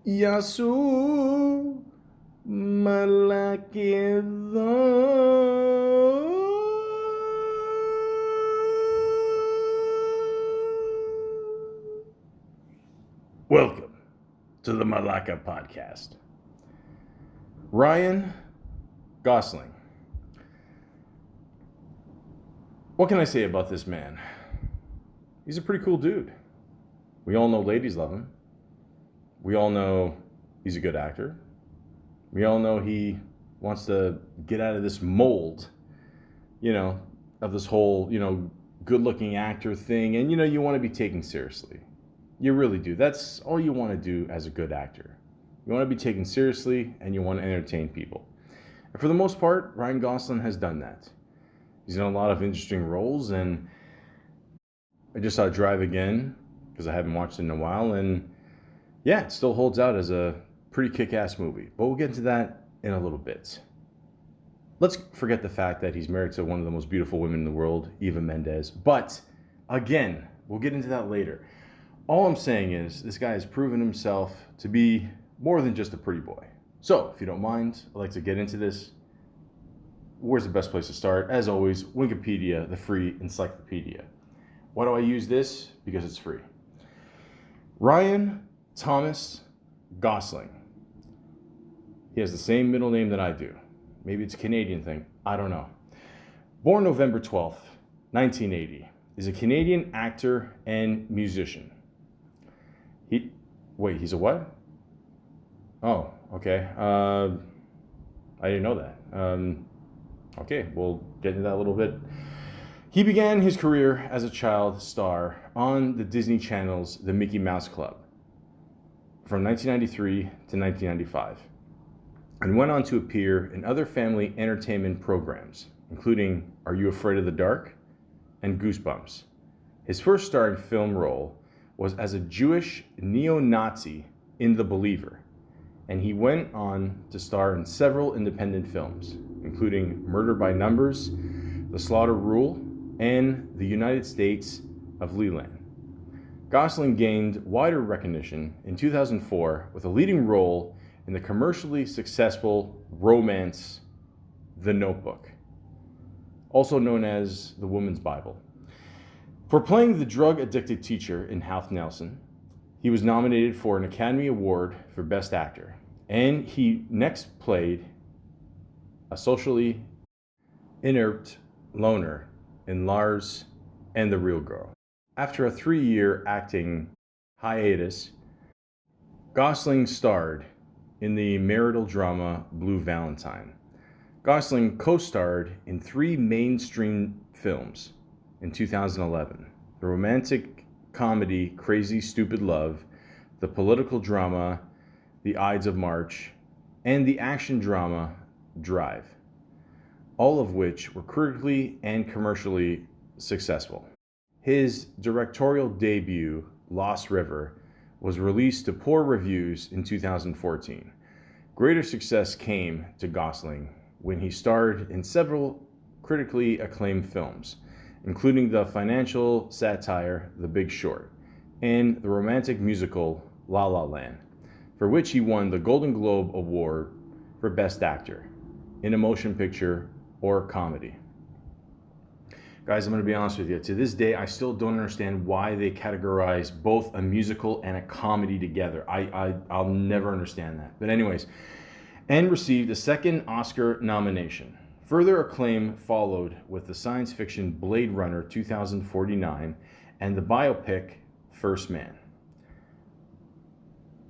Yasu Malaka. Welcome to the Malaka podcast. Ryan Gosling. What can I say about this man? He's a pretty cool dude. We all know ladies love him. We all know he's a good actor. We all know he wants to get out of this mold, of this whole, good looking actor thing. And, you want to be taken seriously. You really do. That's all you want to do as a good actor. You want to be taken seriously and you want to entertain people. And for the most part, Ryan Gosling has done that. He's done a lot of interesting roles, and I just saw Drive again because I haven't watched it in a while, and yeah, it still holds out as a pretty kick-ass movie. But we'll get into that in a little bit. Let's forget the fact that he's married to one of the most beautiful women in the world, Eva Mendes. But again, we'll get into that later. All I'm saying is this guy has proven himself to be more than just a pretty boy. So, if you don't mind, I'd like to get into this. Where's the best place to start? As always, Wikipedia, the free encyclopedia. Why do I use this? Because it's free. Ryan Thomas Gosling. He has the same middle name that I do. Maybe it's a Canadian thing. I don't know. Born November 12th, 1980. Is a Canadian actor and musician. He's a what? Oh, okay. I didn't know that. Okay, we'll get into that a little bit. He began his career as a child star on the Disney Channel's The Mickey Mouse Club from 1993 to 1995, and went on to appear in other family entertainment programs, including Are You Afraid of the Dark and Goosebumps. His first starring film role was as a Jewish neo-Nazi in The Believer, and he went on to star in several independent films, including Murder by Numbers, The Slaughter Rule, and The United States of Leland. Gosling gained wider recognition in 2004 with a leading role in the commercially successful romance The Notebook, also known as The Woman's Bible. For playing the drug-addicted teacher in Half Nelson, he was nominated for an Academy Award for Best Actor, and he next played a socially inert loner in Lars and the Real Girl. After a 3-year acting hiatus, Gosling starred in the marital drama Blue Valentine. Gosling co-starred in 3 mainstream films in 2011: the romantic comedy Crazy Stupid Love, the political drama The Ides of March, and the action drama Drive, all of which were critically and commercially successful. His directorial debut, Lost River, was released to poor reviews in 2014. Greater success came to Gosling when he starred in several critically acclaimed films, including the financial satire The Big Short and the romantic musical La La Land, for which he won the Golden Globe Award for Best Actor in a Motion Picture or Comedy. Guys, I'm going to be honest with you. To this day, I still don't understand why they categorize both a musical and a comedy together. I'll never understand that. But anyways, and received a second Oscar nomination. Further acclaim followed with the science fiction Blade Runner 2049 and the biopic First Man.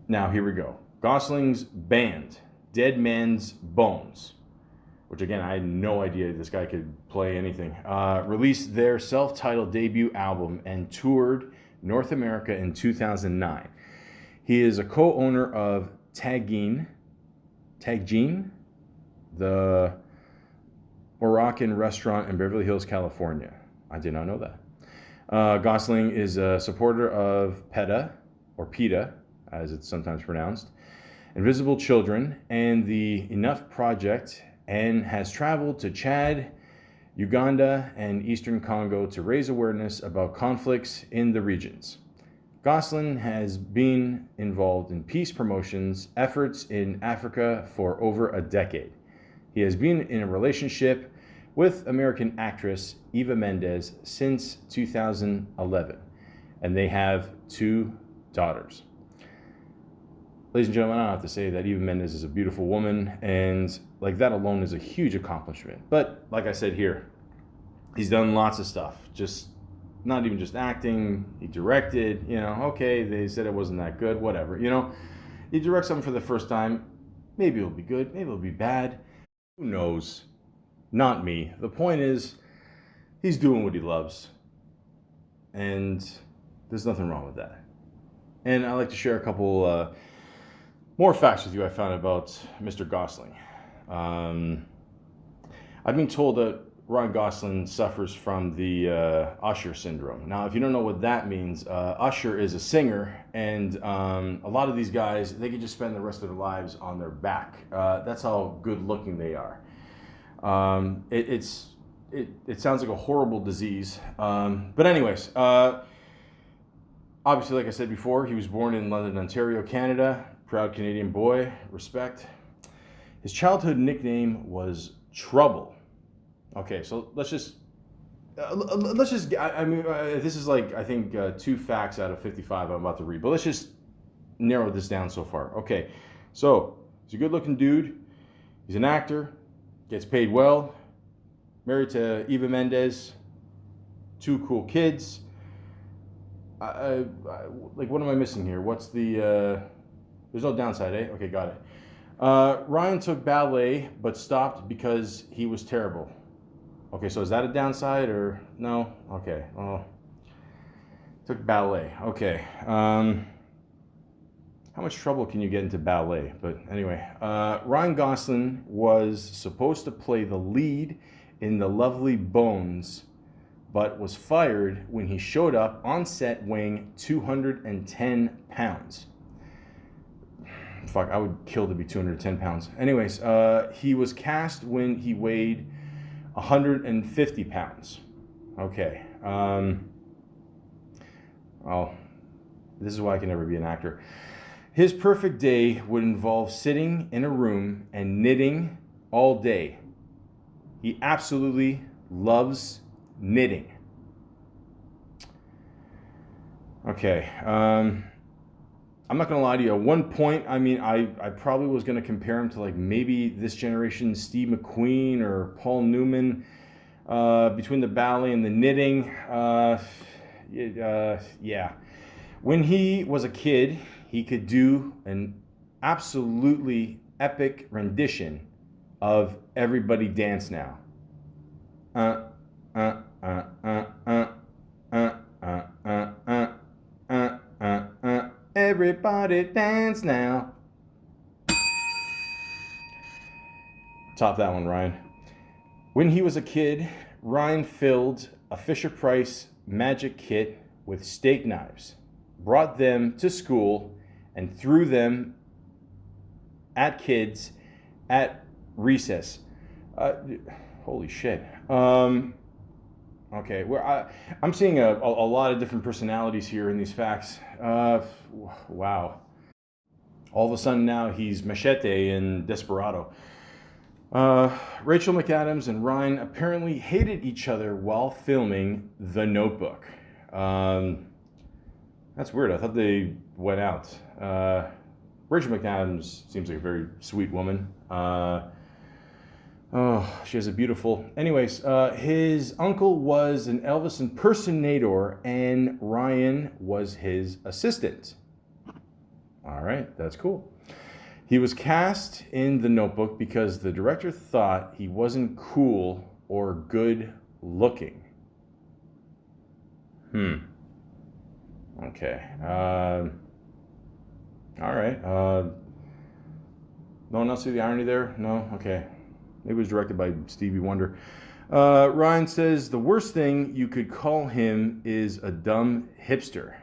Now, here we go. Gosling's band, Dead Man's Bones, which again, I had no idea this guy could play anything, released their self-titled debut album and toured North America in 2009. He is a co-owner of Tagine, the Moroccan restaurant in Beverly Hills, California. I did not know that. Gosling is a supporter of PETA, as it's sometimes pronounced, Invisible Children, and the Enough Project, and has traveled to Chad, Uganda, and Eastern Congo to raise awareness about conflicts in the regions. Gosling has been involved in peace promotions efforts in Africa for over a decade. He has been in a relationship with American actress Eva Mendes since 2011, and they have 2 daughters. Ladies and gentlemen, I don't have to say that Eva Mendes is a beautiful woman, and like that alone is a huge accomplishment. But like I said here, he's done lots of stuff. Just not even just acting. He directed. Okay, they said it wasn't that good. Whatever. You direct something for the first time. Maybe it'll be good. Maybe it'll be bad. Who knows? Not me. The point is, he's doing what he loves, and there's nothing wrong with that. And I'd like to share a couple more facts with you I found about Mr. Gosling. I've been told that Ryan Gosling suffers from the Usher syndrome. Now, if you don't know what that means, Usher is a singer, and a lot of these guys, they could just spend the rest of their lives on their back. That's how good looking they are. It sounds like a horrible disease. But anyways, obviously, like I said before, he was born in London, Ontario, Canada. Proud Canadian boy, respect. His childhood nickname was Trouble. Okay, so let's just, this is like, I think 2 facts out of 55 I'm about to read, but let's just narrow this down so far. Okay, so he's a good looking dude. He's an actor, gets paid well, married to Eva Mendes, 2 cool kids. Like, what am I missing here? What's the, there's no downside, eh? Okay, got it. Ryan took ballet, but stopped because he was terrible. Okay, so is that a downside or no? Okay, well, took ballet. Okay. How much trouble can you get into ballet? But anyway, Ryan Gosling was supposed to play the lead in The Lovely Bones, but was fired when he showed up on set weighing 210 pounds. Fuck, I would kill to be 210 pounds. Anyways, he was cast when he weighed 150 pounds. Okay. Well, this is why I can never be an actor. His perfect day would involve sitting in a room and knitting all day. He absolutely loves knitting. Okay. I'm not going to lie to you. At one point, I probably was going to compare him to like maybe this generation's Steve McQueen or Paul Newman, between the ballet and the knitting. Yeah. When he was a kid, he could do an absolutely epic rendition of Everybody Dance Now. Everybody dance now. Top that one, Ryan. When he was a kid, Ryan filled a Fisher-Price magic kit with steak knives, brought them to school, and threw them at kids at recess. Holy shit. Okay, I'm seeing a lot of different personalities here in these facts. Wow. All of a sudden now he's Machete in Desperado. Rachel McAdams and Ryan apparently hated each other while filming The Notebook. That's weird. I thought they went out. Rachel McAdams seems like a very sweet woman. She has a beautiful... Anyways, his uncle was an Elvis impersonator, and Ryan was his assistant. All right, that's cool. He was cast in The Notebook because the director thought he wasn't cool or good looking. Okay. All right. No one else see the irony there? No? Okay. It was directed by Stevie Wonder. Ryan says the worst thing you could call him is a dumb hipster.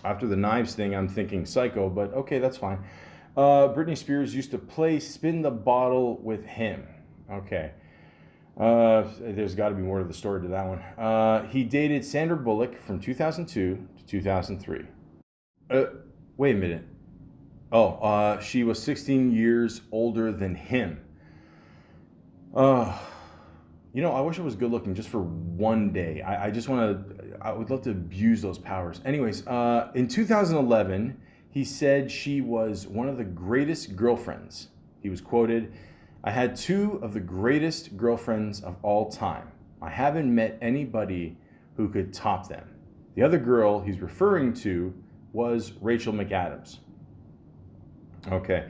After the knives thing, I'm thinking psycho, but okay, that's fine. Britney Spears used to play spin the bottle with him. Okay. There's got to be more to the story to that one. He dated Sandra Bullock from 2002 to 2003. Uh, Wait a minute. Oh, she was 16 years older than him. Uh, I wish I was good looking just for one day. I just want to, I would love to abuse those powers. Anyways, in 2011, he said she was one of the greatest girlfriends. He was quoted, "I had two of the greatest girlfriends of all time. I haven't met anybody who could top them." The other girl he's referring to was Rachel McAdams. Okay.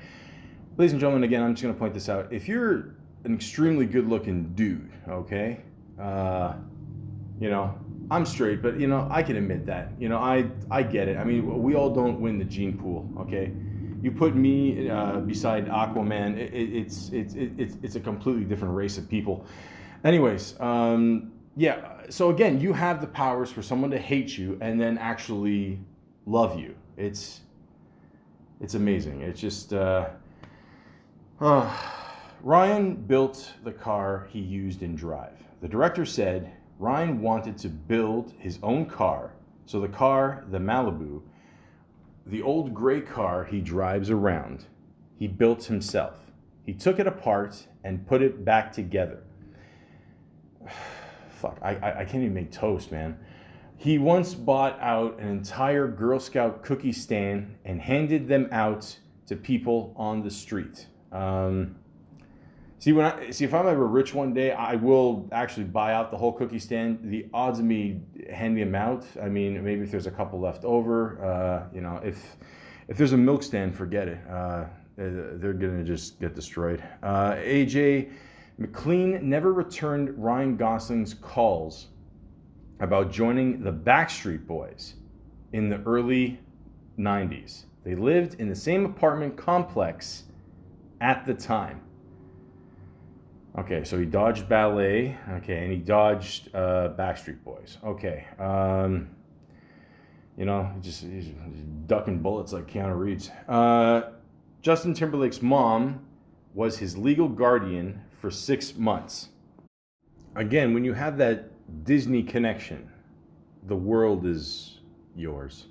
Ladies and gentlemen, again, I'm just going to point this out. If you're an extremely good-looking dude, okay, I'm straight, but I can admit that. I get it. I mean, we all don't win the gene pool, okay. You put me beside Aquaman, it's a completely different race of people. Anyways, yeah. So again, you have the powers for someone to hate you and then actually love you. It's amazing. It's just. Ryan built the car he used in Drive. The director said Ryan wanted to build his own car, so the car, the Malibu, the old gray car he drives around, he built himself. He took it apart and put it back together. Fuck, I can't even make toast, man. He once bought out an entire Girl Scout cookie stand and handed them out to people on the street. If I'm ever rich one day, I will actually buy out the whole cookie stand. The odds of me handing them out, I mean, maybe if there's a couple left over, if there's a milk stand, forget it. They're gonna just get destroyed. AJ McLean never returned Ryan Gosling's calls about joining the Backstreet Boys in the early 90s. They lived in the same apartment complex at the time. Okay, so he dodged ballet, okay, and he dodged Backstreet Boys. Okay, he's ducking bullets like Keanu Reeves. Justin Timberlake's mom was his legal guardian for 6 months. Again, when you have that Disney connection, the world is yours.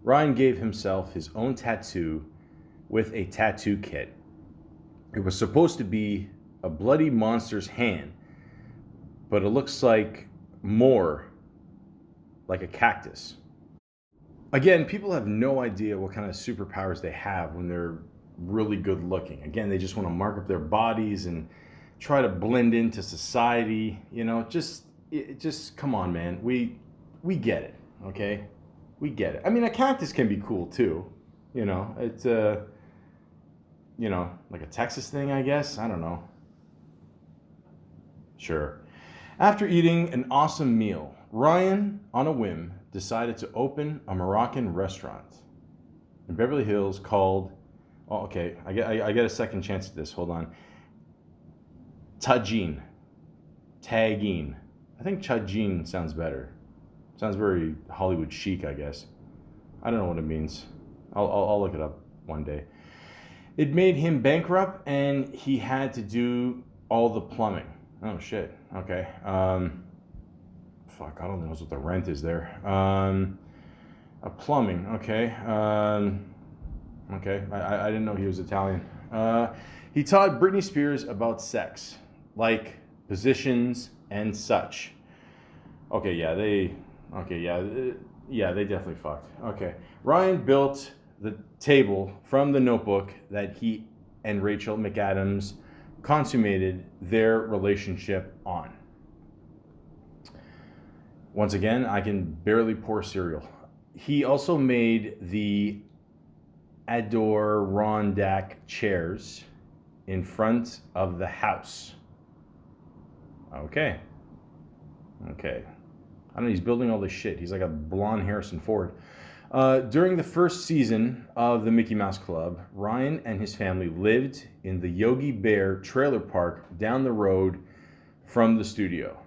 Ryan gave himself his own tattoo with a tattoo kit. It was supposed to be a bloody monster's hand, but it looks like more like a cactus. Again, people have no idea what kind of superpowers they have when they're really good looking. Again, they just want to mark up their bodies and try to blend into society. Just come on, man. We get it, okay? We get it. I mean, a cactus can be cool too. It's like a Texas thing, I guess. I don't know. Sure. After eating an awesome meal, Ryan, on a whim, decided to open a Moroccan restaurant in Beverly Hills called, oh, okay, I get a second chance at this. Hold on. Tagine. I think Tagine sounds better. Sounds very Hollywood chic, I guess. I don't know what it means. I'll look it up one day. It made him bankrupt, and he had to do all the plumbing. Oh shit. Okay. Fuck. I don't know what the rent is there. A plumbing. Okay. Okay. I didn't know he was Italian. He taught Britney Spears about sex, like positions and such. Okay. Yeah. They definitely fucked. Okay. Ryan built the table from the Notebook that he and Rachel McAdams consummated their relationship on. Once again, I can barely pour cereal. He also made the Adirondack chairs in front of the house. Okay. I don't know, he's building all this shit. He's like a blonde Harrison Ford. During the first season of the Mickey Mouse Club, Ryan and his family lived in the Yogi Bear trailer park down the road from the studio.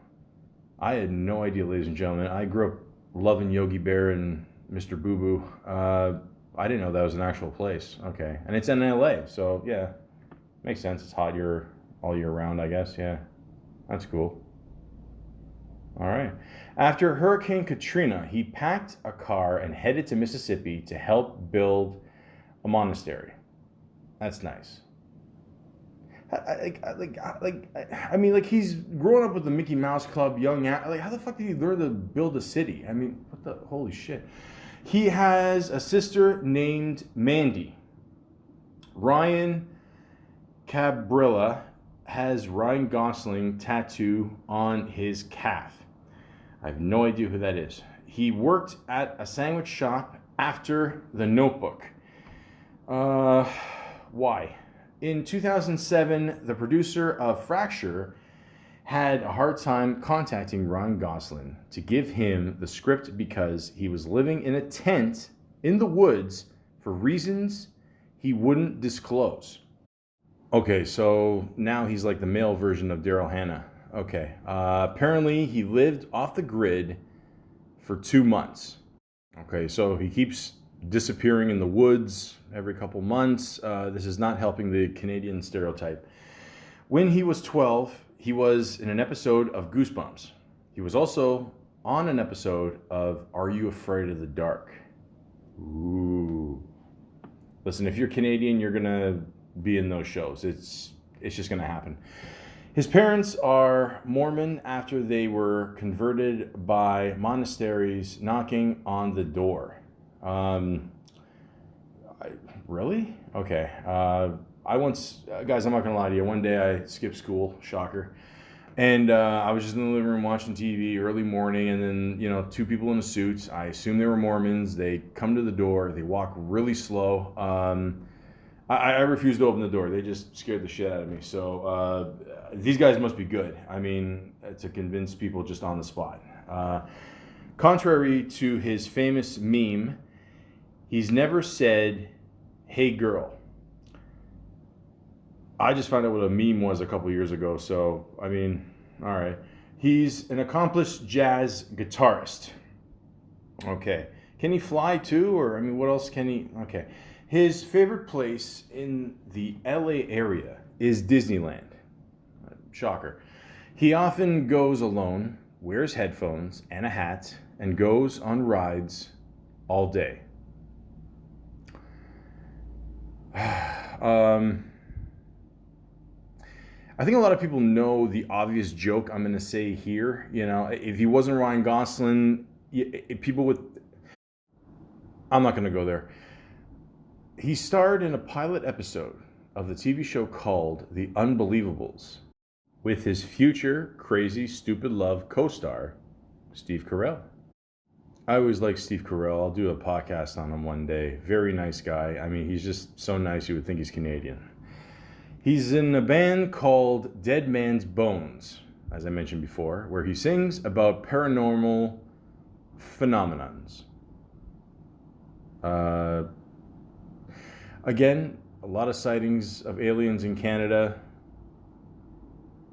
I had no idea, ladies and gentlemen. I grew up loving Yogi Bear and Mr. Boo Boo. I didn't know that was an actual place. Okay. And it's in LA, so yeah. Makes sense. It's hot all year round, I guess. Yeah. That's cool. All right. After Hurricane Katrina, he packed a car and headed to Mississippi to help build a monastery. That's nice. I mean, like he's growing up with the Mickey Mouse Club, like how the fuck did he learn to build a city? I mean, what the holy shit? He has a sister named Mandy. Ryan Cabrilla has Ryan Gosling tattoo on his calf. I have no idea who that is. He worked at a sandwich shop after The Notebook. Why? In 2007, the producer of Fracture had a hard time contacting Ryan Gosling to give him the script because he was living in a tent in the woods for reasons he wouldn't disclose. Okay, so now he's like the male version of Daryl Hannah. Okay, apparently he lived off the grid for 2 months. Okay, so he keeps disappearing in the woods every couple months. This is not helping the Canadian stereotype. When he was 12, he was in an episode of Goosebumps. He was also on an episode of Are You Afraid of the Dark? Ooh. Listen, if you're Canadian, you're gonna be in those shows. It's just gonna happen. His parents are Mormon after they were converted by monasteries knocking on the door. Really? Okay. I once, guys, I'm not gonna lie to you. One day I skipped school, shocker, and I was just in the living room watching TV early morning, and then 2 people in a suit. I assume they were Mormons. They come to the door. They walk really slow. I refused to open the door. They just scared the shit out of me. So these guys must be good. I mean, to convince people just on the spot. Contrary to his famous meme, he's never said, "Hey girl." I just found out what a meme was a couple years ago. So, I mean, all right. He's an accomplished jazz guitarist. Okay. Can he fly too? Or, I mean, what else can he? Okay. His favorite place in the LA area is Disneyland. Shocker. He often goes alone, wears headphones and a hat, and goes on rides all day. I think a lot of people know the obvious joke I'm going to say here. If he wasn't Ryan Gosling, people would. I'm not going to go there. He starred in a pilot episode of the TV show called The Unbelievables with his future Crazy Stupid Love co-star, Steve Carell. I always like Steve Carell. I'll do a podcast on him one day. Very nice guy. I mean, he's just so nice you would think he's Canadian. He's in a band called Dead Man's Bones, as I mentioned before, where he sings about paranormal phenomenons. Again, a lot of sightings of aliens in Canada.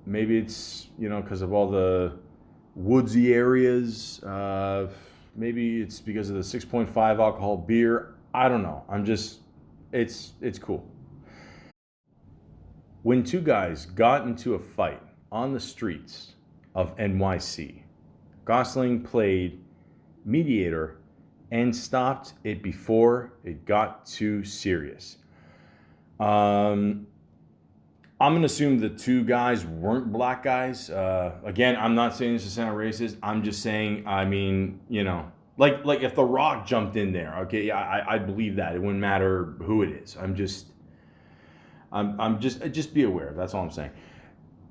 Maybe it's, because of all the woodsy areas. Maybe it's because of the 6.5 alcohol beer. I don't know. It's cool. When 2 guys got into a fight on the streets of NYC, Gosling played mediator and stopped it before it got too serious. I'm going to assume the 2 guys weren't black guys. Again, I'm not saying this to sound racist. I'm just saying, I mean, like if The Rock jumped in there, okay, I believe that. It wouldn't matter who it is. Just be aware. That's all I'm saying.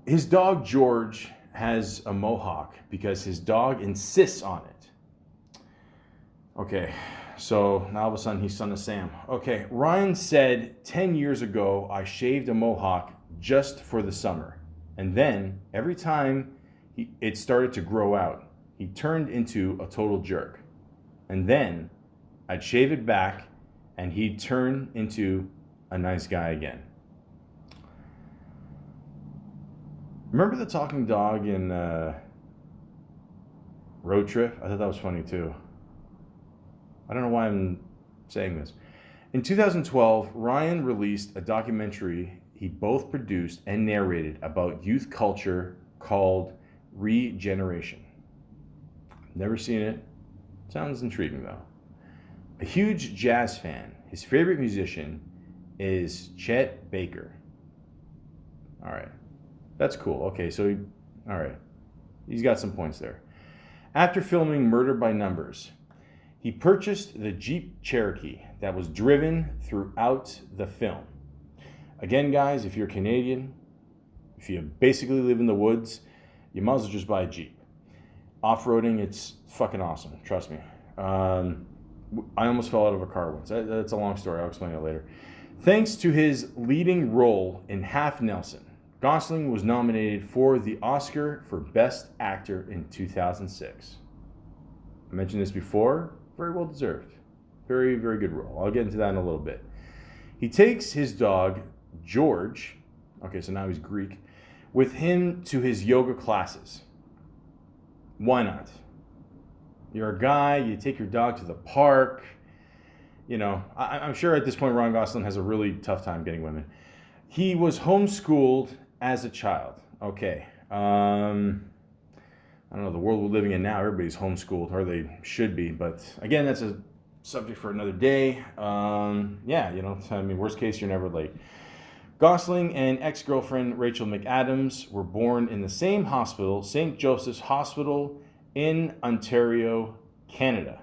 His dog George has a mohawk because his dog insists on it. Okay, so now all of a sudden he's son of Sam. Okay, Ryan said 10 years ago I shaved a mohawk just for the summer, and then every time it started to grow out, he turned into a total jerk, and then I'd shave it back, and he'd turn into a nice guy again. Remember the talking dog in Road Trip? I thought that was funny too. I don't know why I'm saying this. In 2012, Ryan released a documentary he both produced and narrated about youth culture called Regeneration. Never seen it. Sounds intriguing though. A huge jazz fan. His favorite musician is Chet Baker. All right. That's cool. Okay, so all right. He's got some points there. After filming Murder by Numbers, he purchased the Jeep Cherokee that was driven throughout the film. Again, guys, if you're Canadian, if you basically live in the woods, you might as well just buy a Jeep. Off-roading, it's fucking awesome. Trust me. I almost fell out of a car once. That's a long story. I'll explain it later. Thanks to his leading role in Half Nelson, Gosling was nominated for the Oscar for Best Actor in 2006. I mentioned this before. Very well deserved. Very, very good role. I'll get into that in a little bit. He takes his dog, George, okay, so now he's Greek, with him to his yoga classes. Why not? You're a guy, you take your dog to the park. You know, I'm sure at this point Ryan Gosling has a really tough time getting women. He was homeschooled as a child. Okay. I don't know, the world we're living in now, everybody's homeschooled, or they should be. But again, that's a subject for another day. Yeah, you know, I mean, worst case, you're never late. Gosling and ex-girlfriend Rachel McAdams were born in the same hospital, St. Joseph's Hospital in Ontario, Canada.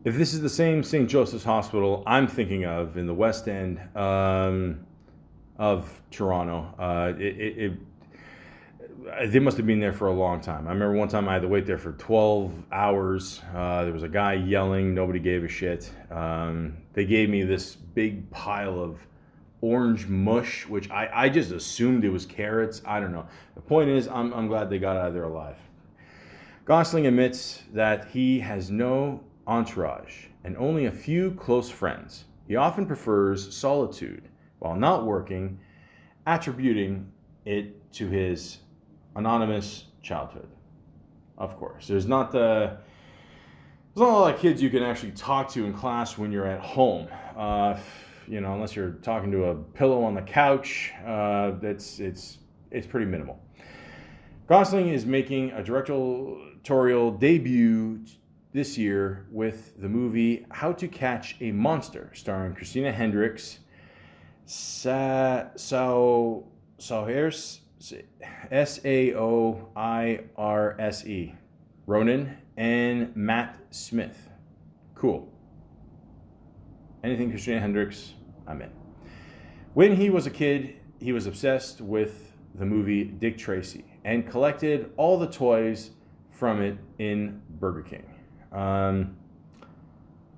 If this is the same St. Joseph's Hospital I'm thinking of in the West End of Toronto, they must have been there for a long time. I remember one time I had to wait there for 12 hours. There was a guy yelling. Nobody gave a shit. They gave me this big pile of orange mush, which I just assumed it was carrots. I don't know. The point is, I'm glad they got out of there alive. Gosling admits that he has no entourage and only a few close friends. He often prefers solitude while not working, attributing it to his anonymous childhood. Of course, there's not a lot of kids you can actually talk to in class when you're at home. You know, unless you're talking to a pillow on the couch, it's pretty minimal. Gosling is making a directorial debut this year with the movie How to Catch a Monster, starring Christina Hendricks, Saoirse, Saoirse Ronan, and Matt Smith. Cool. Anything Christina Hendricks, I'm in. When he was a kid, he was obsessed with the movie Dick Tracy and collected all the toys from it in Burger King.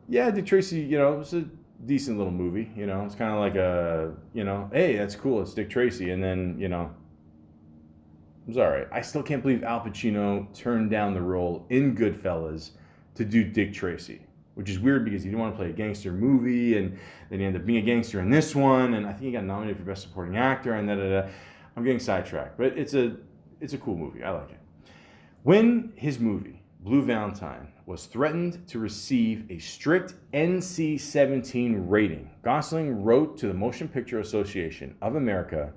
Yeah, Dick Tracy, you know, it was a decent little movie. You know, it's kind of like a, you know, hey, that's cool, it's Dick Tracy. And then, you know, it was all right. I still can't believe Al Pacino turned down the role in Goodfellas to do Dick Tracy, which is weird because he didn't want to play a gangster movie, and then he ended up being a gangster in this one, and I think he got nominated for Best Supporting Actor, and da-da-da. I'm getting sidetracked, but it's a cool movie. I like it. When his movie, Blue Valentine, was threatened to receive a strict NC-17 rating, Gosling wrote to the Motion Picture Association of America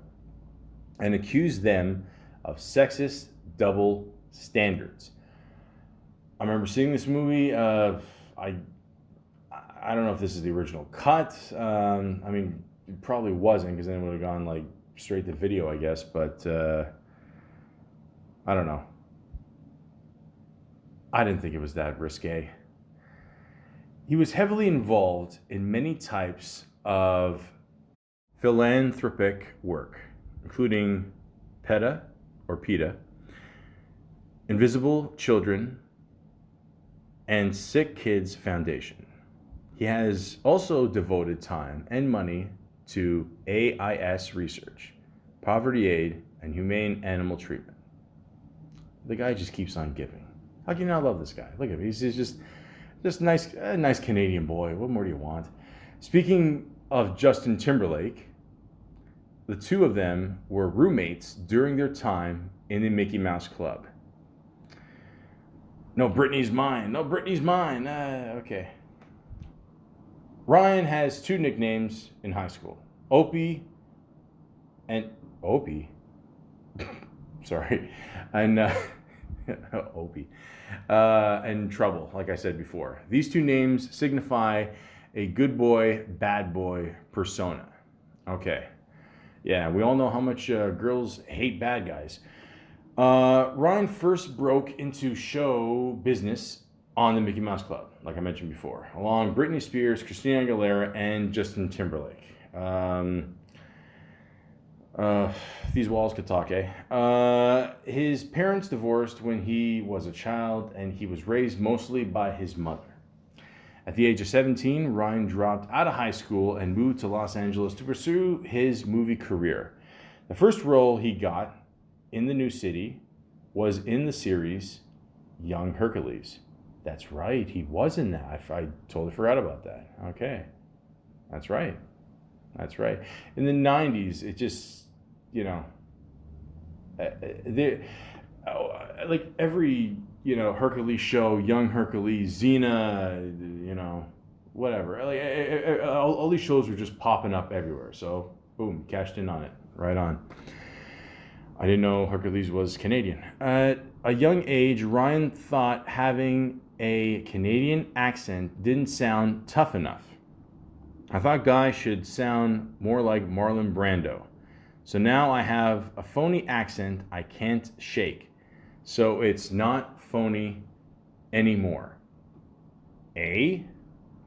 and accused them of sexist double standards. I remember seeing this movie. I don't know if this is the original cut. I mean, it probably wasn't, because then it would have gone like straight to video, I guess. But I don't know. I didn't think it was that risque. He was heavily involved in many types of philanthropic work, including PETA, or PETA, Invisible Children, and Sick Kids Foundation. He has also devoted time and money to AIS research, poverty aid, and humane animal treatment. The guy just keeps on giving. How can you not love this guy? Look at him. He's just nice, a nice Canadian boy. What more do you want? Speaking of Justin Timberlake, the two of them were roommates during their time in the Mickey Mouse Club. No, Britney's mine. No, Britney's mine. Okay. Ryan has two nicknames in high school. Opie. Sorry. And Opie, and Trouble, like I said before. These two names signify a good boy, bad boy persona. Okay. Yeah, we all know how much girls hate bad guys. Ryan first broke into show business on the Mickey Mouse Club, like I mentioned before, along Britney Spears, Christina Aguilera, and Justin Timberlake. Uh, these walls could talk, eh? His parents divorced when he was a child, and he was raised mostly by his mother. At the age of 17, Ryan dropped out of high school and moved to Los Angeles to pursue his movie career. The first role he got in the new city was in the series Young Hercules. That's right, he was in that. I totally forgot about that. Okay, that's right. That's right. In the 90s, it just, you know, like every, Hercules show, Young Hercules, Xena, whatever. Like, all these shows were just popping up everywhere. So, boom, cashed in on it. Right on. I didn't know Hercules was Canadian. At a young age, Ryan thought having a Canadian accent didn't sound tough enough. I thought guys should sound more like Marlon Brando. So now I have a phony accent I can't shake. So it's not phony anymore.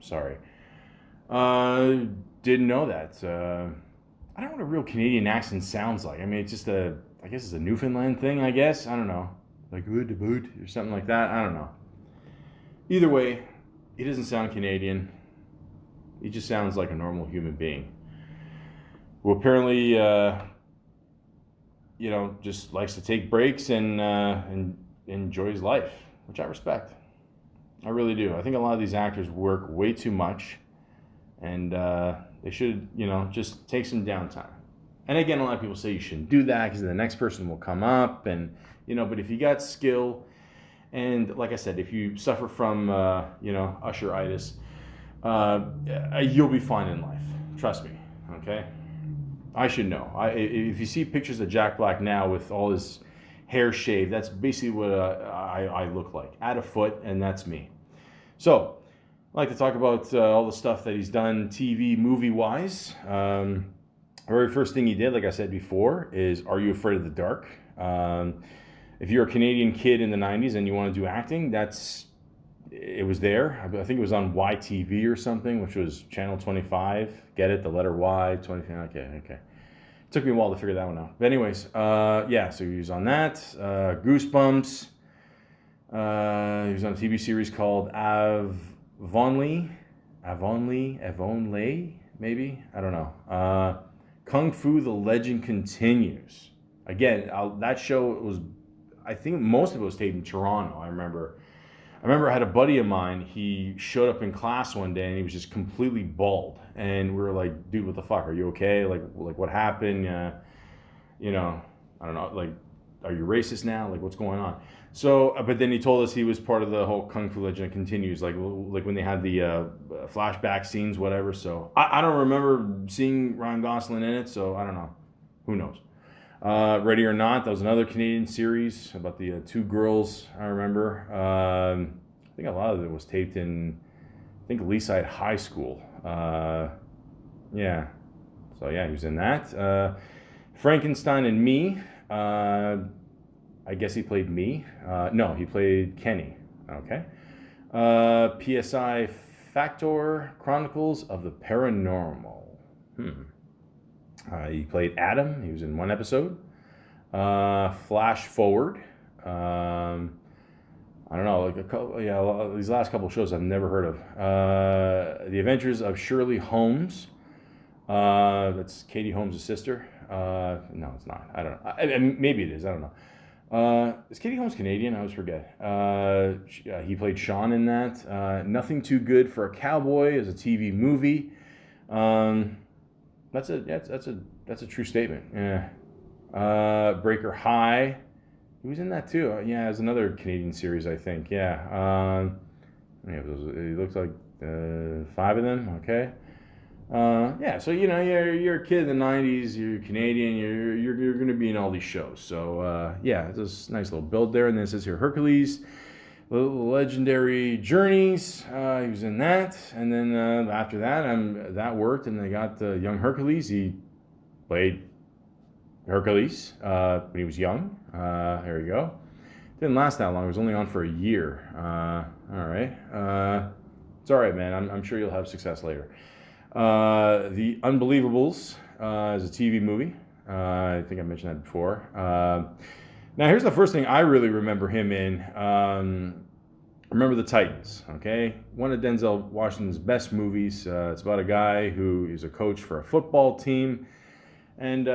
Sorry. Didn't know that. I don't know what a real Canadian accent sounds like. I mean, I guess it's a Newfoundland thing, I guess. I don't know. Like, wood to boot or something like that. I don't know. Either way, he doesn't sound Canadian. He just sounds like a normal human being who apparently, just likes to take breaks and enjoys life, which I respect. I really do. I think a lot of these actors work way too much, and they should, just take some downtime. And again, a lot of people say you shouldn't do that because the next person will come up, and but if you got skill, and like I said, if you suffer from usheritis, you'll be fine in life. Trust me. Okay. I should know. If you see pictures of Jack Black now with all his hair shaved, that's basically what I look like. At a foot, and that's me. So, I'd like to talk about all the stuff that he's done TV, movie-wise. The very first thing he did, like I said before, is Are You Afraid of the Dark? If you're a Canadian kid in the 90s and you want to do acting, it was there. I think it was on YTV or something, which was Channel 25. Get it? The letter Y, 25. Okay. Took me a while to figure that one out. But anyways, so he was on that. Goosebumps. He was on a TV series called Avonlea, maybe? I don't know. Kung Fu, The Legend Continues. Again, that show was, I think most of it was taped in Toronto, I remember. I had a buddy of mine, he showed up in class one day and he was just completely bald. And we were like, dude, what the fuck? Are you okay? Like what happened? I don't know, like, are you racist now? Like, what's going on? So, but then he told us he was part of the whole Kung Fu Legend Continues, like when they had the flashback scenes, whatever. So I don't remember seeing Ryan Gosling in it, so I don't know. Who knows? Ready or Not, that was another Canadian series about the two girls, I remember. I think a lot of it was taped in, Leaside High School. Yeah. So yeah, he was in that. Frankenstein and Me. I guess he played me. No, he played Kenny. Okay. PSI Factor Chronicles of the Paranormal. He played Adam. He was in one episode. Flash Forward. I don't know, like these last couple of shows I've never heard of. The Adventures of Shirley Holmes. That's Katie Holmes' sister. No, it's not. I don't know. Maybe it is. I don't know. Is Katie Holmes Canadian? I always forget. He played Sean in that. Nothing Too Good for a Cowboy is a TV movie. That's a true statement. Yeah. Breaker High. He was in that too. Yeah, it was another Canadian series, I think. Yeah. It looks like 5 of them. Okay. Yeah, so you're a kid in the '90s. You're Canadian. You're going to be in all these shows. So yeah, it's this nice little build there. And then it says here Hercules, legendary journeys. He was in that, and then after that, that worked, and they got young Hercules. He played Hercules when he was young. There you go. Didn't last that long. It was only on for a year. All right. It's all right, man. I'm sure you'll have success later. The Unbelievables is a TV movie. I think I mentioned that before. Now, here's the first thing I really remember him in. Remember the Titans, okay? One of Denzel Washington's best movies. It's about a guy who is a coach for a football team. And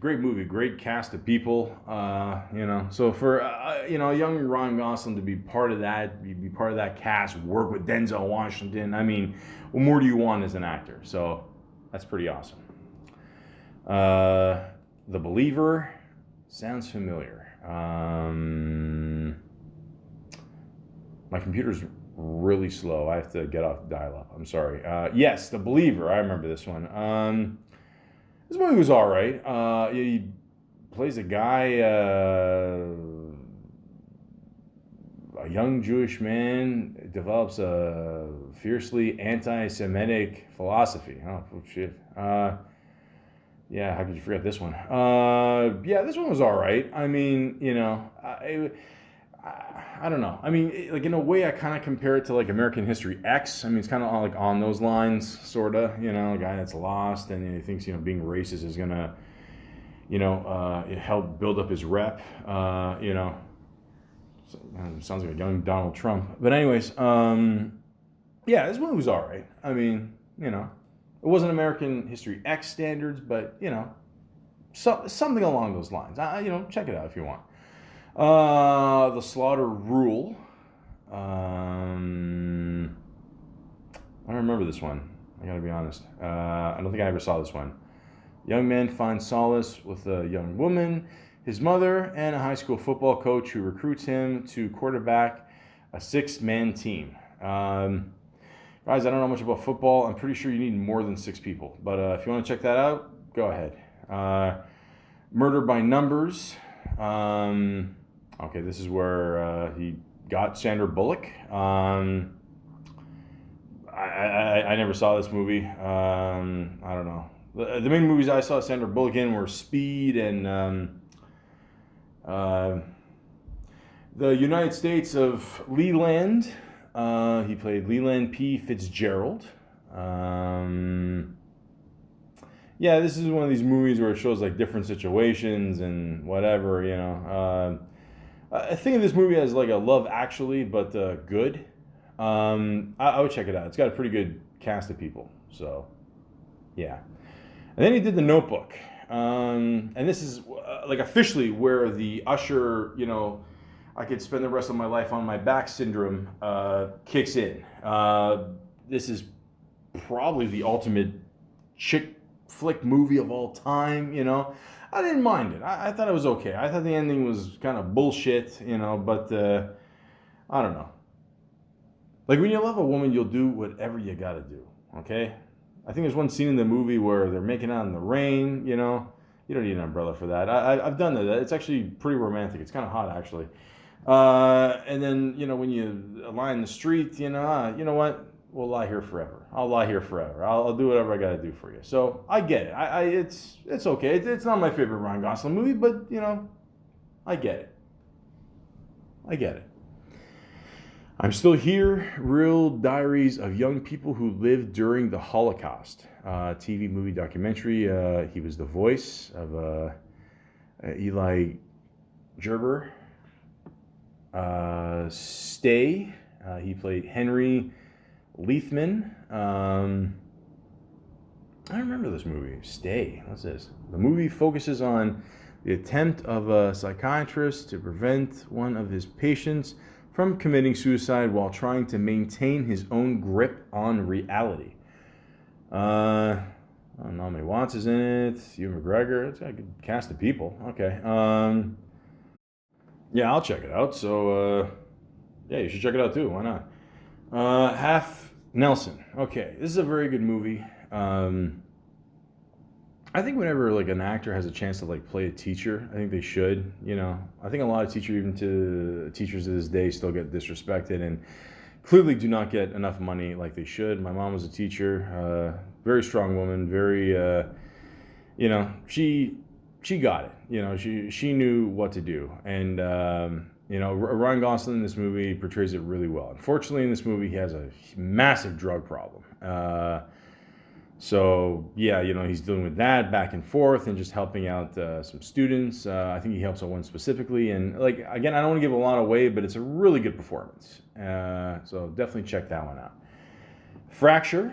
great movie, great cast of people. So for young Ryan Gosling to be part of that, be part of that cast, work with Denzel Washington. I mean, what more do you want as an actor? So that's pretty awesome. The Believer sounds familiar. My computer's really slow. I have to get off dial-up. I'm sorry. Yes, The Believer. I remember this one. This movie was all right. He plays a guy, a young Jewish man, develops a fiercely anti-Semitic philosophy. Oh, shit. Yeah, how could you forget this one? Yeah, this one was all right. I mean, I don't know. I mean, like in a way, I kind of compare it to like American History X. I mean, it's kind of like on those lines, sort of. A guy that's lost and he thinks being racist is gonna, help build up his rep. Sounds like a young Donald Trump. But anyways, yeah, this movie was all right. I mean, it wasn't American History X standards, but something along those lines. Check it out if you want. The Slaughter Rule. I don't remember this one. I gotta be honest. I don't think I ever saw this one. Young man finds solace with a young woman, his mother, and a high school football coach who recruits him to quarterback a 6-man team. Guys, I don't know much about football. I'm pretty sure you need more than 6 people. But if you want to check that out, go ahead. Murder by Numbers. Okay, this is where he got Sandra Bullock. I never saw this movie. I don't know. The main movies I saw Sandra Bullock in were Speed and the United States of Leland. He played Leland P. Fitzgerald. Yeah, this is one of these movies where it shows like different situations and whatever, I think of this movie as like a Love Actually, but good. I would check it out. It's got a pretty good cast of people, so yeah. And then he did The Notebook, and this is like officially where the Usher, I could spend the rest of my life on my back syndrome kicks in. This is probably the ultimate chick flick movie of all time. I didn't mind it. I thought it was okay. I thought the ending was kind of bullshit, but I don't know. Like when you love a woman, you'll do whatever you gotta do, okay? I think there's one scene in the movie where they're making out in the rain, You don't need an umbrella for that. I've done that. It's actually pretty romantic. It's kind of hot, actually. And then, when you lie in the street, you know what? We'll lie here forever. I'll lie here forever. I'll do whatever I got to do for you. So I get it. It's okay. It's not my favorite Ryan Gosling movie, but I get it. I get it. I'm Still Here. Real diaries of young people who lived during the Holocaust. TV movie documentary. He was the voice of Eli Gerber. Stay. He played Henry Leithman. I don't remember this movie. Stay. What's this? The movie focuses on the attempt of a psychiatrist to prevent one of his patients from committing suicide while trying to maintain his own grip on reality. Naomi Watts is in it. Hugh McGregor. It's got a good cast of people. Okay. Yeah, I'll check it out. So, yeah, you should check it out too. Why not? Nelson. Okay, this is a very good movie. I think whenever like an actor has a chance to like play a teacher, I think they should. I think a lot of teachers to this day still get disrespected and clearly do not get enough money like they should. My mom was a teacher, very strong woman, very she got it. She knew what to do, and Ryan Gosling in this movie portrays it really well. Unfortunately, in this movie, he has a massive drug problem. So yeah, he's dealing with that back and forth and just helping out some students. I think he helps out one specifically, and like again, I don't want to give a lot away, but it's a really good performance. So definitely check that one out. Fracture.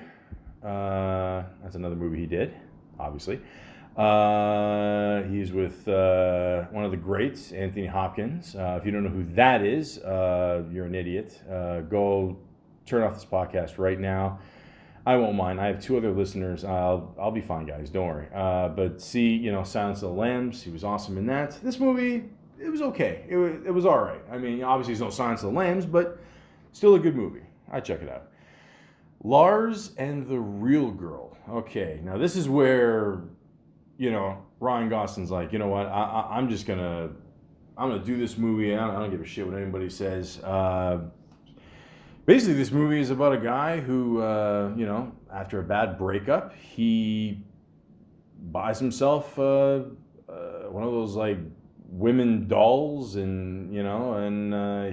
That's another movie he did, obviously. He's with one of the greats, Anthony Hopkins. If you don't know who that is, you're an idiot. Go turn off this podcast right now. I won't mind. I have two other listeners. I'll be fine, guys. Don't worry. But see, Silence of the Lambs. He was awesome in that. This movie, it was okay. It was all right. I mean, obviously, there's no Silence of the Lambs, but still a good movie. I'd check it out. Lars and the Real Girl. Okay, now this is where, Ryan Gosling's like, you know what? I'm gonna do this movie. I don't give a shit what anybody says. Basically, this movie is about a guy who, after a bad breakup, he buys himself one of those like women dolls, and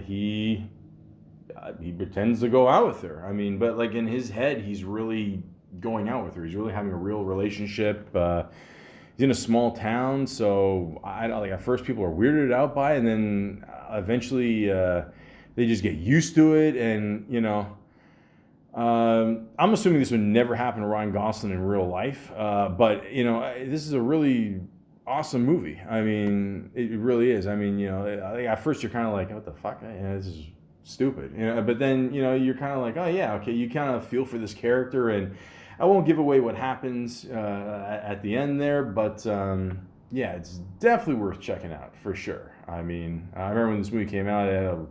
he pretends to go out with her. I mean, but like in his head, he's really going out with her. He's really having a real relationship. He's in a small town, so at first people are weirded out by it, and then eventually they just get used to it, and I'm assuming this would never happen to Ryan Gosling in real life, but this is a really awesome movie. I mean, it really is. I mean, at first you're kind of like, what the fuck? This is stupid, but then you're kind of like, oh yeah, okay, you kind of feel for this character, and I won't give away what happens at the end there, but yeah, it's definitely worth checking out for sure. I mean, I remember when this movie came out, it had a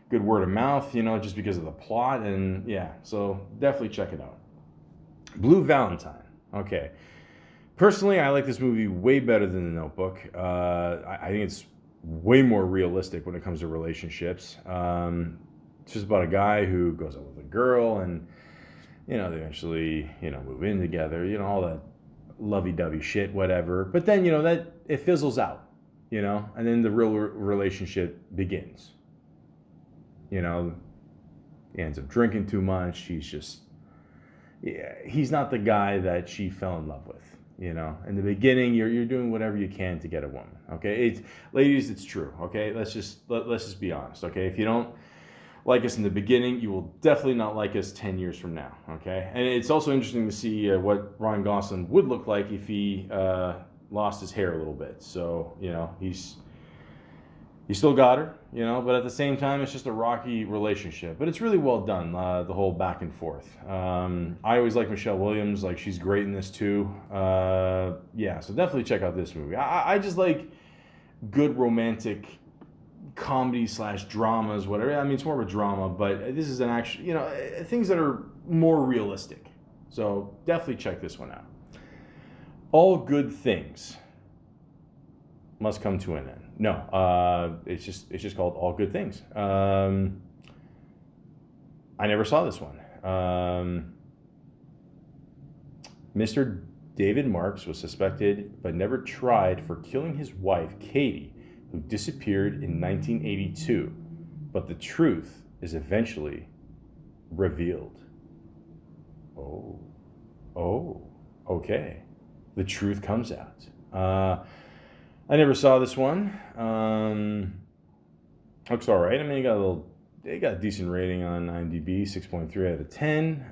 good word of mouth, just because of the plot, and yeah, so definitely check it out. Blue Valentine. Okay, personally, I like this movie way better than The Notebook. I think it's way more realistic when it comes to relationships. It's just about a guy who goes out with a girl, and they eventually move in together. All that lovey-dovey shit, whatever. But then that it fizzles out. And then the real relationship begins. He ends up drinking too much. He's not the guy that she fell in love with. In the beginning, you're doing whatever you can to get a woman. Okay, ladies, it's true. Okay, let's just be honest. Okay, if you don't like us in the beginning, you will definitely not like us 10 years from now. Okay, and it's also interesting to see what Ryan Gosling would look like if he lost his hair a little bit. So he's still got her, but at the same time, it's just a rocky relationship. But it's really well done, the whole back and forth. I always like Michelle Williams. Like, she's great in this too. Yeah, so definitely check out this movie. I just like good romantic comedy / dramas, whatever. I mean, it's more of a drama, but this is an actual, things that are more realistic. So definitely check this one out. All Good Things Must Come to an End. No, it's just called All Good Things. I never saw this one. Mr. David Marks was suspected but never tried for killing his wife, Katie, who disappeared in 1982. But the truth is eventually revealed. Oh, okay. The truth comes out. I never saw this one. Looks all right. I mean, it got a decent rating on IMDb, 6.3 out of 10.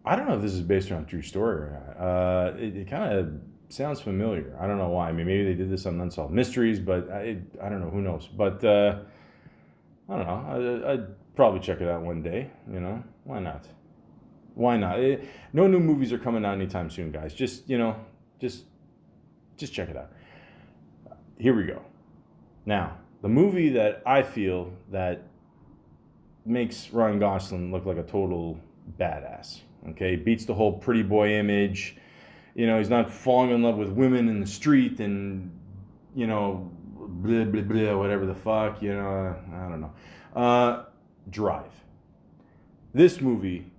I don't know if this is based on a true story or not. It kind of sounds familiar. I don't know why. I mean, maybe they did this on Unsolved Mysteries, but I don't know. Who knows? But I don't know. I'd probably check it out one day. Why not? Why not? No new movies are coming out anytime soon, guys. Just check it out. Here we go. Now, the movie that I feel that makes Ryan Gosling look like a total badass. Okay, beats the whole pretty boy image. He's not falling in love with women in the street and, blah, blah, blah, whatever the fuck, I don't know. Drive. This movie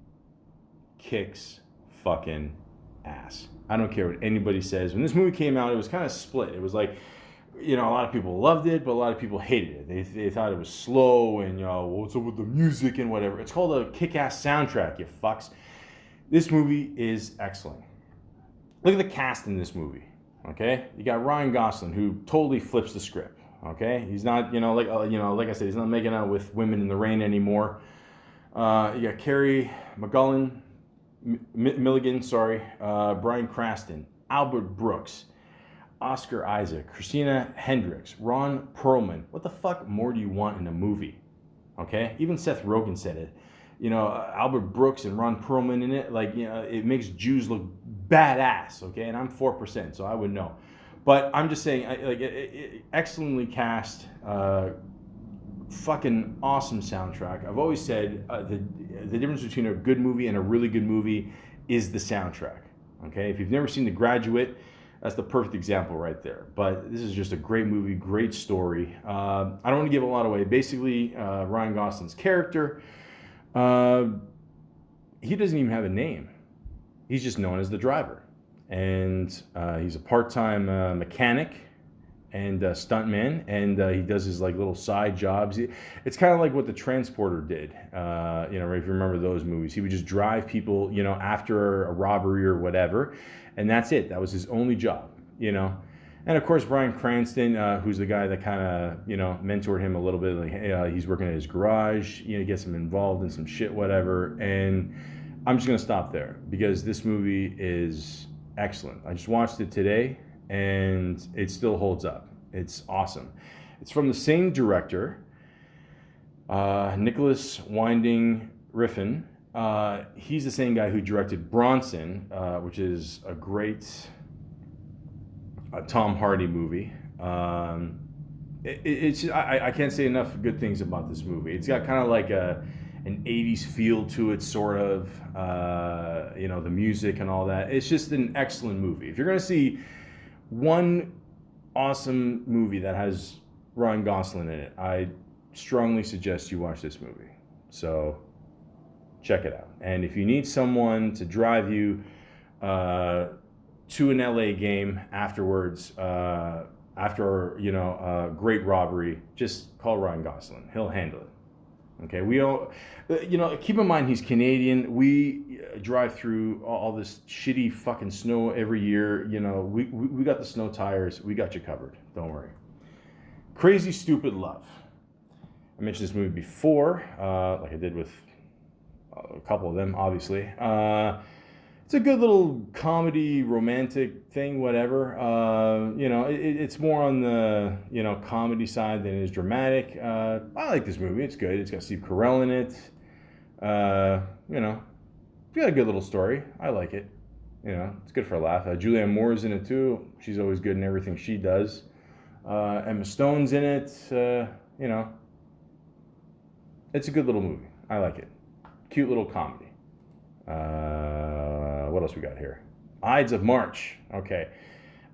kicks fucking ass. I don't care what anybody says. When this movie came out, it was kind of split. It was like, a lot of people loved it, but a lot of people hated it. They thought it was slow and, what's up with the music and whatever. It's called a kick-ass soundtrack, you fucks. This movie is excellent. Look at the cast in this movie, okay? You got Ryan Gosling, who totally flips the script, okay? He's not, like I said, he's not making out with women in the rain anymore. You got Carey Mulligan, Bryan Cranston, Albert Brooks, Oscar Isaac, Christina Hendricks, Ron Perlman. What the fuck more do you want in a movie? Okay? Even Seth Rogen said it. Albert Brooks and Ron Perlman in it, it makes Jews look badass, okay? And I'm 4%, so I would know. But I'm just saying, excellently cast, fucking awesome soundtrack. I've always said the difference between a good movie and a really good movie is the soundtrack, okay? If you've never seen The Graduate, that's the perfect example right there. But this is just a great movie, great story. I don't want to give a lot away. Basically, Ryan Gosling's character, he doesn't even have a name. He's just known as the driver. And he's a part-time mechanic and stuntman, and he does his little side jobs. It's kind of like what the Transporter did, if you remember those movies. He would just drive people, after a robbery or whatever, and that's it. That was his only job, And of course, Bryan Cranston, who's the guy that kind of, mentored him a little bit. He's working at his garage, gets him involved in some shit, whatever. And I'm just going to stop there because this movie is excellent. I just watched it today and it still holds up. It's awesome. It's from the same director, Nicholas Winding Refn. He's the same guy who directed Bronson, which is a great Tom Hardy movie. I can't say enough good things about this movie. It's got kind of like an 80s feel to it, sort of, the music and all that. It's just an excellent movie. If you're going to see one awesome movie that has Ryan Gosling in it, I strongly suggest you watch this movie. So check it out. And if you need someone to drive you to an LA game afterwards, after a great robbery, just call Ryan Gosling. He'll handle it. Okay, we all, keep in mind he's Canadian. We drive through all this shitty fucking snow every year. We got the snow tires. We got you covered. Don't worry. Crazy Stupid Love. I mentioned this movie before, like I did with a couple of them, obviously. It's a good little comedy, romantic thing, whatever. It's more on the, comedy side than it is dramatic. I like this movie. It's good. It's got Steve Carell in it. It's got a good little story. I like it. It's good for a laugh. Julianne Moore's in it too. She's always good in everything she does. Emma Stone's in it. It's a good little movie. I like it. Cute little comedy. What else we got here? Ides of March. Okay.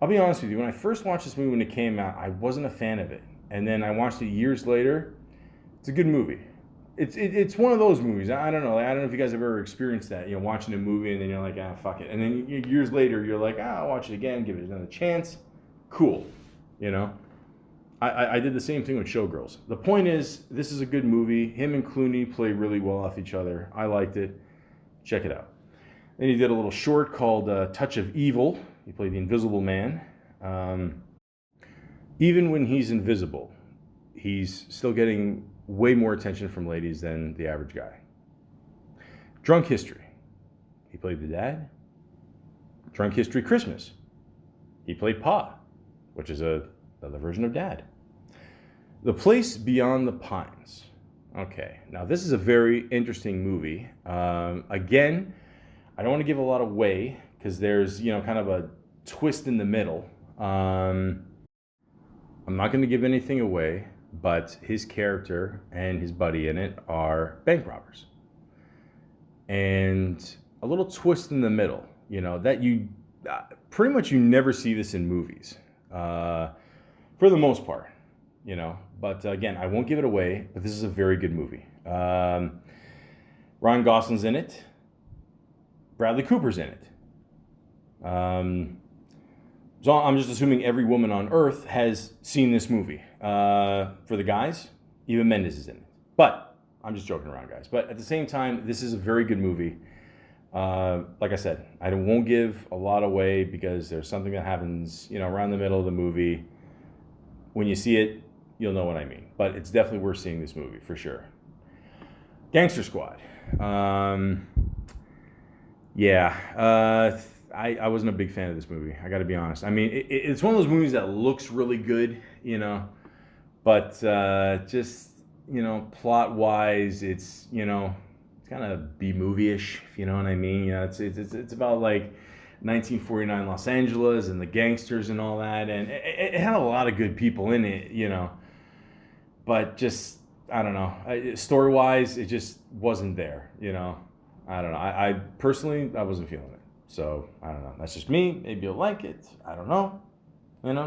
I'll be honest with you. When I first watched this movie when it came out, I wasn't a fan of it. And then I watched it years later. It's a good movie. It's one of those movies. I don't know. I don't know if you guys have ever experienced that. Watching a movie and then you're like, fuck it. And then years later, you're like, I'll watch it again, give it another chance. Cool. I did the same thing with Showgirls. The point is, this is a good movie. Him and Clooney play really well off each other. I liked it. Check it out. Then he did a little short called Touch of Evil. He played the Invisible Man. Even when he's invisible, he's still getting way more attention from ladies than the average guy. Drunk History. He played the dad. Drunk History Christmas. He played Pa, which is another version of Dad. The Place Beyond the Pines. Okay, now this is a very interesting movie. Again, I don't want to give a lot away because there's, kind of a twist in the middle. I'm not going to give anything away, but his character and his buddy in it are bank robbers. And a little twist in the middle, that you pretty much you never see this in movies, for the most part, But again, I won't give it away, but this is a very good movie. Ryan Gosling's in it. Bradley Cooper's in it. So I'm just assuming every woman on Earth has seen this movie. For the guys, Eva Mendes is in it. But I'm just joking around, guys. But at the same time, this is a very good movie. Like I said, I won't give a lot away because there's something that happens, around the middle of the movie. When you see it, you'll know what I mean. But it's definitely worth seeing this movie, for sure. Gangster Squad. I wasn't a big fan of this movie. I got to be honest. I mean, it's one of those movies that looks really good, but just, plot-wise, it's, it's kind of B-movie-ish, if you know what I mean. It's about like 1949 Los Angeles and the gangsters and all that, and it had a lot of good people in it, but just, I don't know. Story-wise, it just wasn't there, I don't know. I personally, I wasn't feeling it. So, I don't know. That's just me. Maybe you'll like it. I don't know. What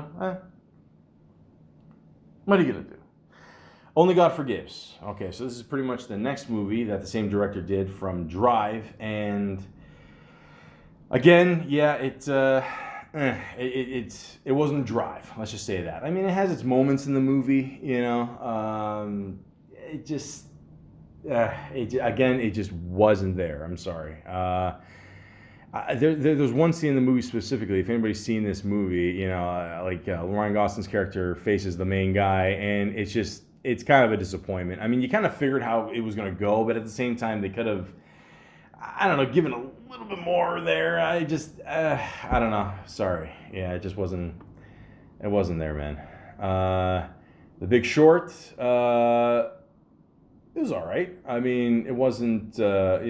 are you going to do? Only God Forgives. Okay, so this is pretty much the next movie that the same director did from Drive. And again, yeah, it wasn't Drive. Let's just say that. I mean, it has its moments in the movie, it just... it just wasn't there. I'm sorry. There's one scene in the movie specifically. If anybody's seen this movie, Ryan Gosling's character faces the main guy, and it's kind of a disappointment. I mean, you kind of figured how it was going to go, but at the same time, they could have, I don't know, given a little bit more there. I don't know. Sorry. Yeah, it just wasn't. It wasn't there, man. The Big Short. It was all right. I mean, it wasn't, it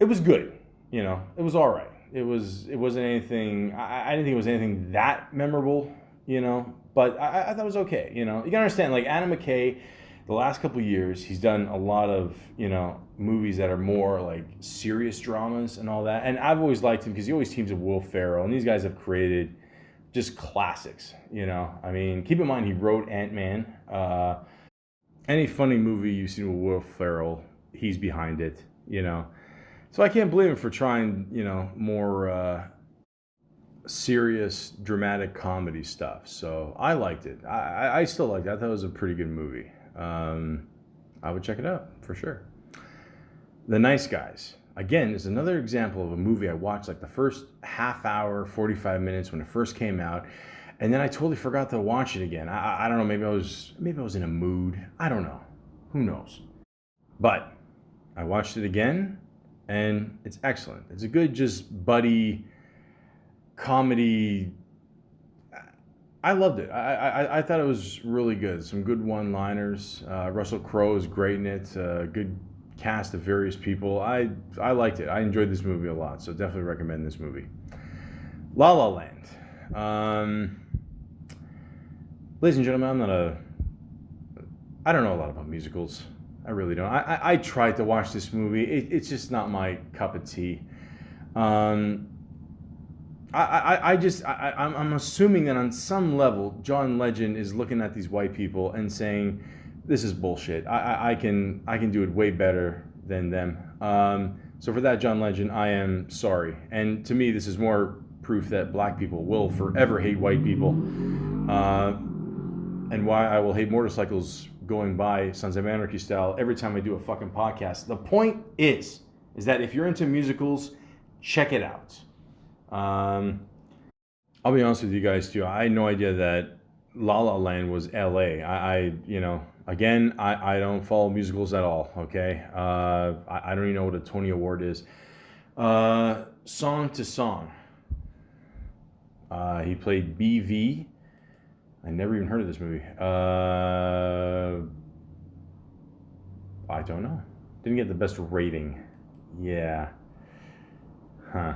was good. It was all right. It wasn't anything, I didn't think it was anything that memorable, but I thought it was okay. You gotta understand, like Adam McKay, the last couple of years, he's done a lot of, movies that are more like serious dramas and all that. And I've always liked him because he always teams with Will Ferrell, and these guys have created just classics, I mean, keep in mind he wrote Ant-Man. Any funny movie you've seen with Will Ferrell, he's behind it, So I can't blame him for trying, more serious, dramatic comedy stuff. So I liked it. I still liked it. I thought it was a pretty good movie. I would check it out for sure. The Nice Guys. Again, is another example of a movie I watched like the first half hour, 45 minutes when it first came out, and then I totally forgot to watch it again. I don't know, maybe I was in a mood. I don't know. Who knows? But I watched it again, and it's excellent. It's a good just buddy comedy. I loved it. I thought it was really good. Some good one-liners. Russell Crowe is great in it. Good cast of various people. I liked it. I enjoyed this movie a lot, so definitely recommend this movie. La La Land. Ladies and gentlemen, I don't know a lot about musicals. I really don't. I tried to watch this movie. It's just not my cup of tea. I'm assuming that on some level, John Legend is looking at these white people and saying, this is bullshit. I can do it way better than them. So for that, John Legend, I am sorry. And to me, this is more proof that black people will forever hate white people. And why I will hate motorcycles going by Sons of Anarchy style every time I do a fucking podcast. The point is that if you're into musicals, check it out. I'll be honest with you guys too. I had no idea that La La Land was L.A. Again, I don't follow musicals at all, okay? I don't even know what a Tony Award is. Song to Song. He played BV. I never even heard of this movie. I don't know. Didn't get the best rating. Yeah. Huh.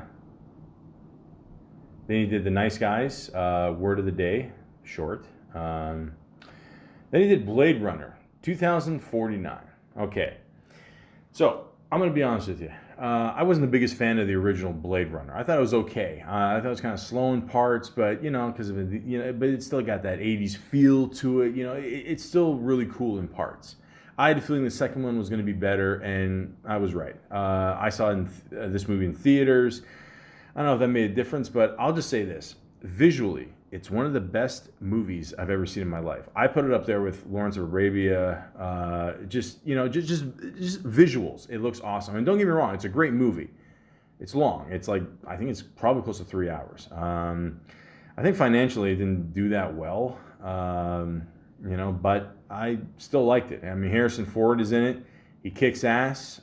Then he did The Nice Guys, Word of the Day. short. Then he did Blade Runner 2049. Okay, so I'm gonna be honest with you. I wasn't the biggest fan of the original Blade Runner. I thought it was okay. I thought it was kind of slow in parts, but because of it, but it still got that '80s feel to it. It's still really cool in parts. I had a feeling the second one was going to be better, and I was right. I saw this movie in theaters. I don't know if that made a difference, but I'll just say this: visually, it's one of the best movies I've ever seen in my life. I put it up there with Lawrence of Arabia. Just visuals. It looks awesome. And don't get me wrong, it's a great movie. It's long. It's like, I think it's probably close to 3 hours. I think financially it didn't do that well, but I still liked it. I mean, Harrison Ford is in it. He kicks ass.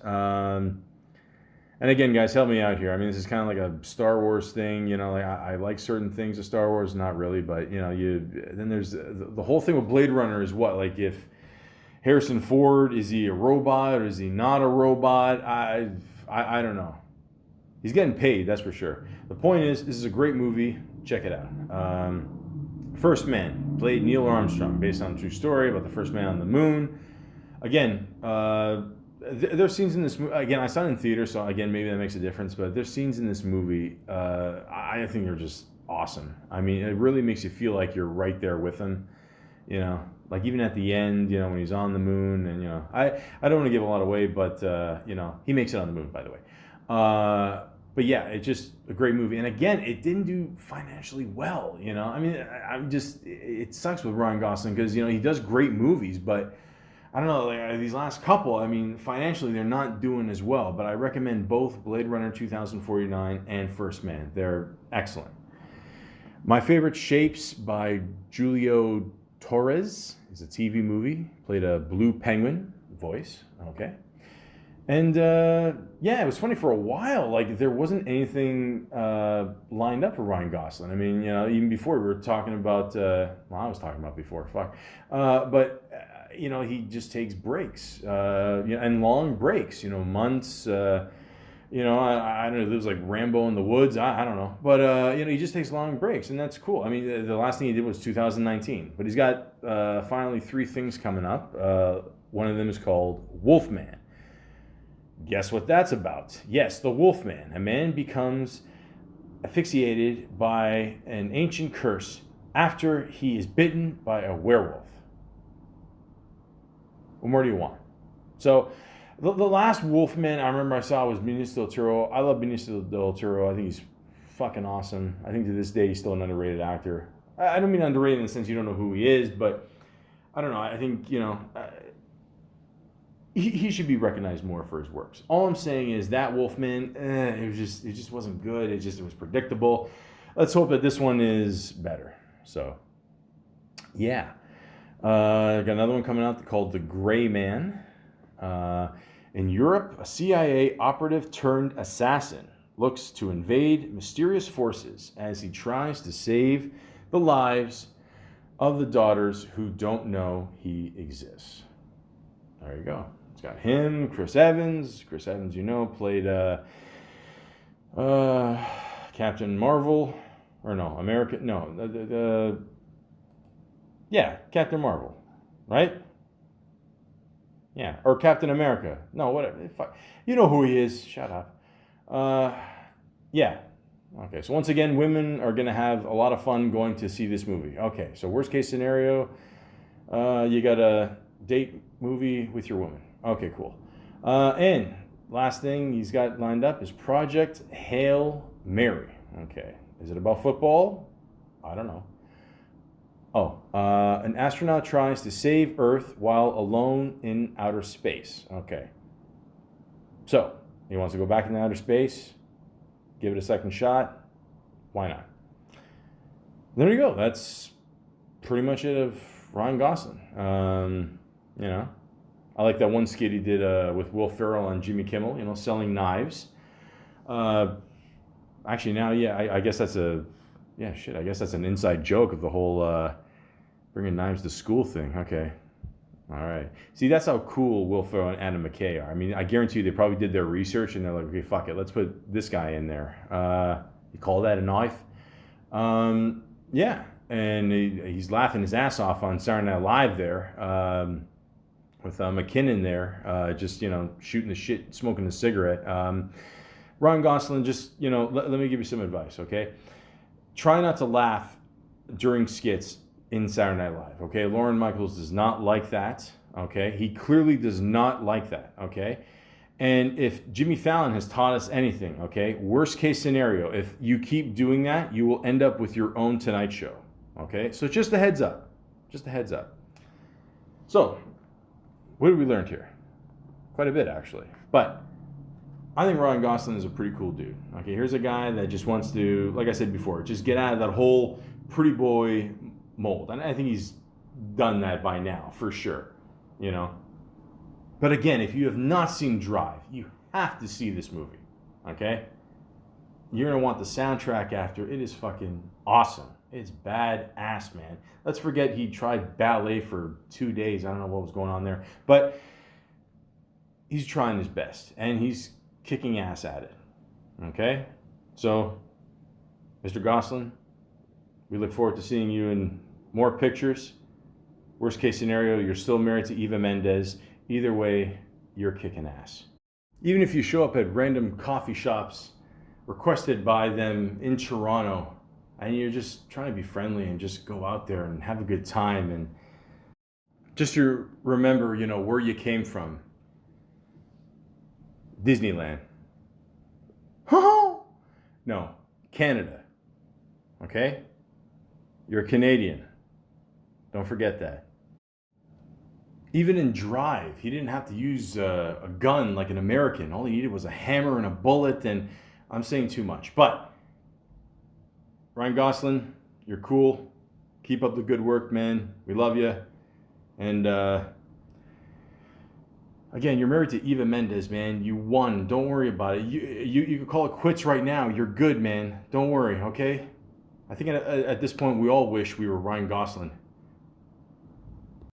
And again, guys, help me out here. I mean, this is kind of like a Star Wars thing. Like I like certain things of Star Wars, not really, but then there's the whole thing with Blade Runner is what, like, if Harrison Ford, is he a robot or is he not a robot? I don't know. He's getting paid, that's for sure. The point is, this is a great movie. Check it out. First Man, played Neil Armstrong, based on a true story about the first man on the moon. Again, there's scenes in this movie. Again, I saw it in theater, so again, maybe that makes a difference. But there's scenes in this movie I think are just awesome. I mean, it really makes you feel like you're right there with him. Like even at the end, when he's on the moon, and I don't want to give a lot away, but he makes it on the moon, by the way. But yeah, it's just a great movie. And again, it didn't do financially well. I mean, it sucks with Ryan Gosling because he does great movies, but I don't know, like these last couple, I mean, financially they're not doing as well, but I recommend both Blade Runner 2049 and First Man. They're excellent. My favorite, Shapes by Julio Torres, is a TV movie. Played a blue penguin voice. Okay. And it was funny for a while. Like there wasn't anything lined up for Ryan Gosling. I mean, even before we were talking about, I was talking about before. Fuck. But he just takes breaks, and long breaks. Months. I don't know. It was like Rambo in the Woods. I don't know. But he just takes long breaks, and that's cool. I mean, the last thing he did was 2019. But he's got finally 3 things coming up. One of them is called Wolfman. Guess what that's about? Yes, the Wolfman. A man becomes asphyxiated by an ancient curse after he is bitten by a werewolf. What more do you want? So, the last Wolfman I remember I saw was Benicio del Toro. I love Benicio del Toro. I think he's fucking awesome. I think to this day he's still an underrated actor. I don't mean underrated in the sense you don't know who he is, but I don't know. I think, he should be recognized more for his works. All I'm saying is that Wolfman, it just wasn't good. It was predictable. Let's hope that this one is better. So, yeah. I got another one coming out called The Gray Man. In Europe, a CIA operative turned assassin looks to invade mysterious forces as he tries to save the lives of the daughters who don't know he exists. There you go. It's got him, Chris Evans. Chris Evans, played Captain Marvel. Or no, America. No, Captain Marvel. Right? Yeah, or Captain America. No, whatever. You know who he is. Shut up. Yeah. Okay, so once again, women are going to have a lot of fun going to see this movie. Okay, so worst case scenario, you got a date movie with your woman. Okay, cool. And last thing he's got lined up is Project Hail Mary. Okay, is it about football? I don't know. Oh, an astronaut tries to save Earth while alone in outer space. Okay. So, he wants to go back into outer space, give it a second shot. Why not? There you go. That's pretty much it of Ryan Gosling. I like that one skit he did with Will Ferrell on Jimmy Kimmel, selling knives. Actually, now, I guess that's I guess that's an inside joke of the whole bringing knives to school thing. Okay. All right. See, that's how cool Will Ferrell and Adam McKay are. I mean, I guarantee you they probably did their research and they're like, okay, fuck it. Let's put this guy in there. You call that a knife? Yeah. and he's laughing his ass off on Saturday Night Live there, with McKinnon there, just, shooting the shit, smoking a cigarette. Ryan Gosling, just, let me give you some advice, okay? Try not to laugh during skits in Saturday Night Live, okay? Lorne Michaels does not like that, okay? He clearly does not like that, okay? And if Jimmy Fallon has taught us anything, okay, worst case scenario, if you keep doing that, you will end up with your own Tonight Show, okay? So just a heads up, just a heads up. So, what did we learn here? Quite a bit, actually. But I think Ryan Gosling is a pretty cool dude. Okay, here's a guy that just wants to, like I said before, just get out of that whole pretty boy mold. And I think he's done that by now, for sure, But again, if you have not seen Drive, you have to see this movie, okay? You're going to want the soundtrack after. It is fucking awesome. It's badass, man. Let's forget he tried ballet for 2 days. I don't know what was going on there. But he's trying his best, and he's kicking ass at it, okay? So, Mr. Gosling, we look forward to seeing you in more pictures. Worst case scenario, you're still married to Eva Mendes. Either way, you're kicking ass. Even if you show up at random coffee shops requested by them in Toronto, and you're just trying to be friendly and just go out there and have a good time, and just to remember, where you came from. Disneyland. No, Canada. Okay? You're a Canadian. Don't forget that. Even in Drive, he didn't have to use a gun like an American. All he needed was a hammer and a bullet, and I'm saying too much. But Ryan Gosling, you're cool. Keep up the good work, man. We love you. And again, you're married to Eva Mendes, man. You won. Don't worry about it. You can call it quits right now. You're good, man. Don't worry, okay? I think at this point we all wish we were Ryan Gosling.